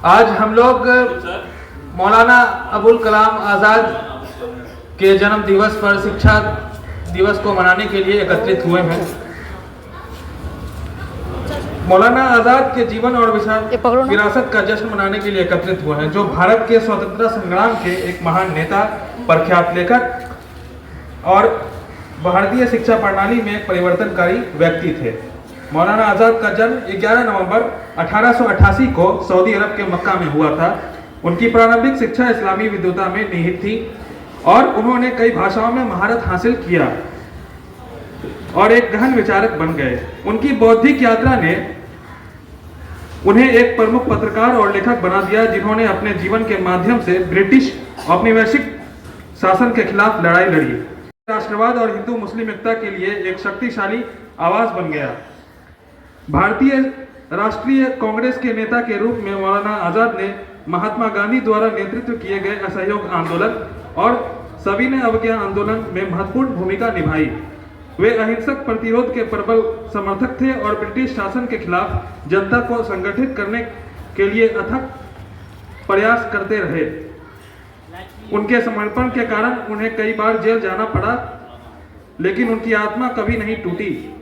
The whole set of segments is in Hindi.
आज हम लोग मौलाना अबुल कलाम आज़ाद के जन्म दिवस पर शिक्षा दिवस को मनाने के लिए एकत्रित हुए हैं। मौलाना आज़ाद के जीवन और विरासत का जश्न मनाने के लिए एकत्रित हुए हैं, जो भारत के स्वतंत्रता संग्राम के एक महान नेता, प्रख्यात लेखक और भारतीय शिक्षा प्रणाली में एक परिवर्तनकारी व्यक्ति थे। मौलाना आज़ाद का जन्म 11 नवंबर 1888 को सऊदी अरब के मक्का में हुआ था। उनकी प्रारंभिक शिक्षा इस्लामी विद्वता में निहित थी और उन्होंने कई भाषाओं में महारत हासिल किया और एक गहन विचारक बन गए। उनकी बौद्धिक यात्रा ने उन्हें एक प्रमुख पत्रकार और लेखक बना दिया, जिन्होंने अपने जीवन के माध्यम से ब्रिटिश औपनिवेशिक शासन के खिलाफ लड़ाई लड़ी, राष्ट्रवाद और हिंदू मुस्लिम एकता के लिए एक शक्तिशाली आवाज बन गया। भारतीय राष्ट्रीय कांग्रेस के नेता के रूप में मौलाना आज़ाद ने महात्मा गांधी द्वारा नेतृत्व किए गए असहयोग आंदोलन और सविनय अवज्ञा आंदोलन में महत्वपूर्ण भूमिका निभाई। वे अहिंसक प्रतिरोध के प्रबल समर्थक थे और ब्रिटिश शासन के खिलाफ जनता को संगठित करने के लिए अथक प्रयास करते रहे। उनके समर्पण के कारण उन्हें कई बार जेल जाना पड़ा, लेकिन उनकी आत्मा कभी नहीं टूटी।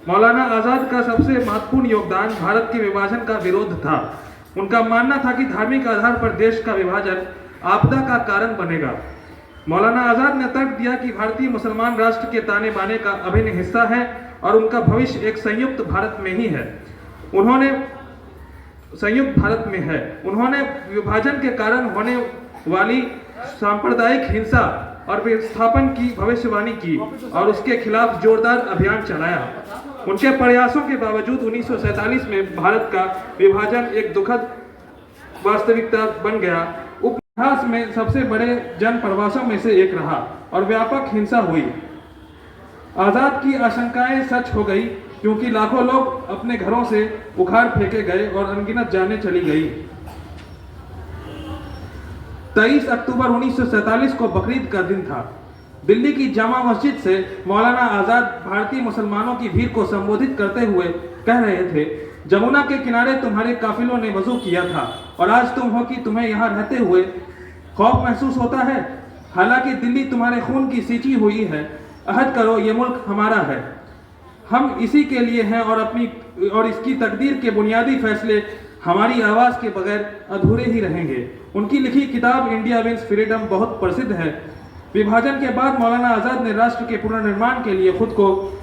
मौलाना आज़ाद का सबसे महत्वपूर्ण योगदान भारत के विभाजन का विरोध था। उनका मानना था कि धार्मिक आधार पर देश का विभाजन आपदा का कारण बनेगा। मौलाना आज़ाद ने तर्क दिया कि भारतीय मुसलमान राष्ट्र के ताने बाने का अभिन्न हिस्सा है और उनका भविष्य एक संयुक्त भारत में ही है। उन्होंने विभाजन के कारण होने वाली सांप्रदायिक हिंसा और विस्थापन की भविष्यवाणी की और उसके खिलाफ जोरदार अभियान चलाया। उनके प्रयासों के बावजूद 1947 में भारत का विभाजन एक दुखद वास्तविकता बन गया। इतिहास में सबसे बड़े जन प्रवासों में से एक रहा और व्यापक हिंसा हुई। आज़ाद की आशंकाएं सच हो गई, क्योंकि लाखों लोग अपने घरों से उखाड़ फेंके गए और अनगिनत जानें चली गई। 23 अक्टूबर 1947 को बकरीद का दिन था। दिल्ली की जामा मस्जिद से मौलाना आज़ाद भारतीय मुसलमानों की भीड़ को संबोधित करते हुए कह रहे थे, जमुना के किनारे तुम्हारे काफिलों ने वजू किया था और आज तुम हो कि तुम्हें यहाँ रहते हुए खौफ महसूस होता है। हालांकि दिल्ली तुम्हारे खून की सींची हुई है। अहद करो, ये मुल्क हमारा है, हम इसी के लिए हैं और इसकी तकदीर के बुनियादी फैसले हमारी आवाज़ के बगैर अधूरे ही रहेंगे। उनकी लिखी किताब इंडिया विंस फ्रीडम बहुत प्रसिद्ध है। विभाजन के बाद मौलाना आज़ाद ने राष्ट्र के पुनर्निर्माण के लिए खुद को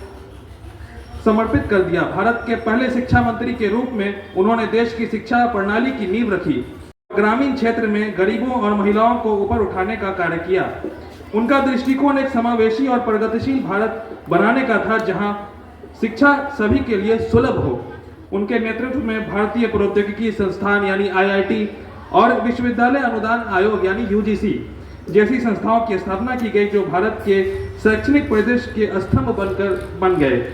समर्पित कर दिया। भारत के पहले शिक्षा मंत्री के रूप में उन्होंने देश की शिक्षा प्रणाली की नींव रखी, ग्रामीण क्षेत्र में गरीबों और महिलाओं को ऊपर उठाने का कार्य किया। उनका दृष्टिकोण एक समावेशी और प्रगतिशील भारत बनाने का था, जहां शिक्षा सभी के लिए सुलभ हो। उनके नेतृत्व में भारतीय प्रौद्योगिकी संस्थान यानी IIT और विश्वविद्यालय अनुदान आयोग यानी UGC जैसी संस्थाओं की स्थापना की गई, जो भारत के शैक्षणिक परिदृश्य के स्तंभ बन गए।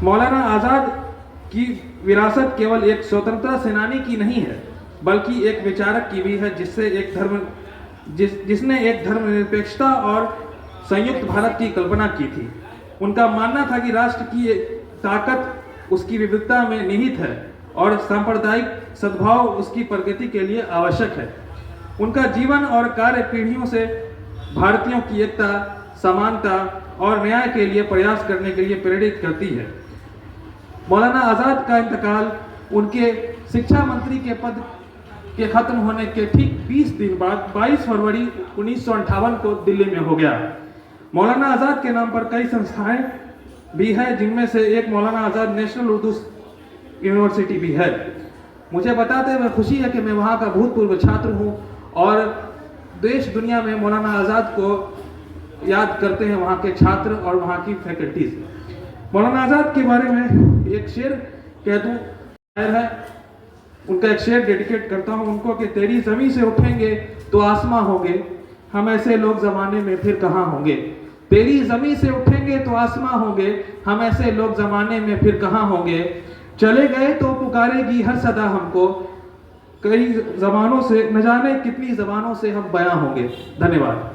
मौलाना आज़ाद की विरासत केवल एक स्वतंत्रता सेनानी की नहीं है, बल्कि एक विचारक की भी है, जिसने एक धर्मनिरपेक्षता और संयुक्त भारत की कल्पना की थी। उनका मानना था कि राष्ट्र की ताकत उसकी विविधता में निहित है और सांप्रदायिक सद्भाव उसकी प्रगति के लिए आवश्यक है। उनका जीवन और कार्य पीढ़ियों से भारतीयों की एकता, समानता और न्याय के लिए प्रयास करने के लिए प्रेरित करती है। मौलाना आज़ाद का इंतकाल उनके शिक्षा मंत्री के पद के खत्म होने के ठीक 20 दिन बाद 22 फरवरी 1958 को दिल्ली में हो गया। मौलाना आज़ाद के नाम पर कई संस्थाएं भी है, जिनमें से एक मौलाना आज़ाद नेशनल उर्दू यूनिवर्सिटी भी है। मुझे बताते हुए खुशी है कि मैं वहाँ का भूतपूर्व छात्र हूँ और देश दुनिया में मौलाना आज़ाद को याद करते हैं वहाँ के छात्र और वहाँ की फैकल्टीज। मौलाना आज़ाद के बारे में एक शेर कह दूँ, शायर है, उनका एक शेर डेडिकेट करता हूँ उनको कि तेरी ज़मीं से उठेंगे तो आसमां होंगे, हम ऐसे लोग ज़माने में फिर कहाँ होंगे। तेरी ज़मीं से उठेंगे तो आसमां होंगे, हम ऐसे लोग ज़माने में फिर कहाँ होंगे। चले गए तो पुकारेगी हर सदा हमको, कई ज़बानों से न जाने कितनी ज़बानों से हम बयां होंगे। धन्यवाद।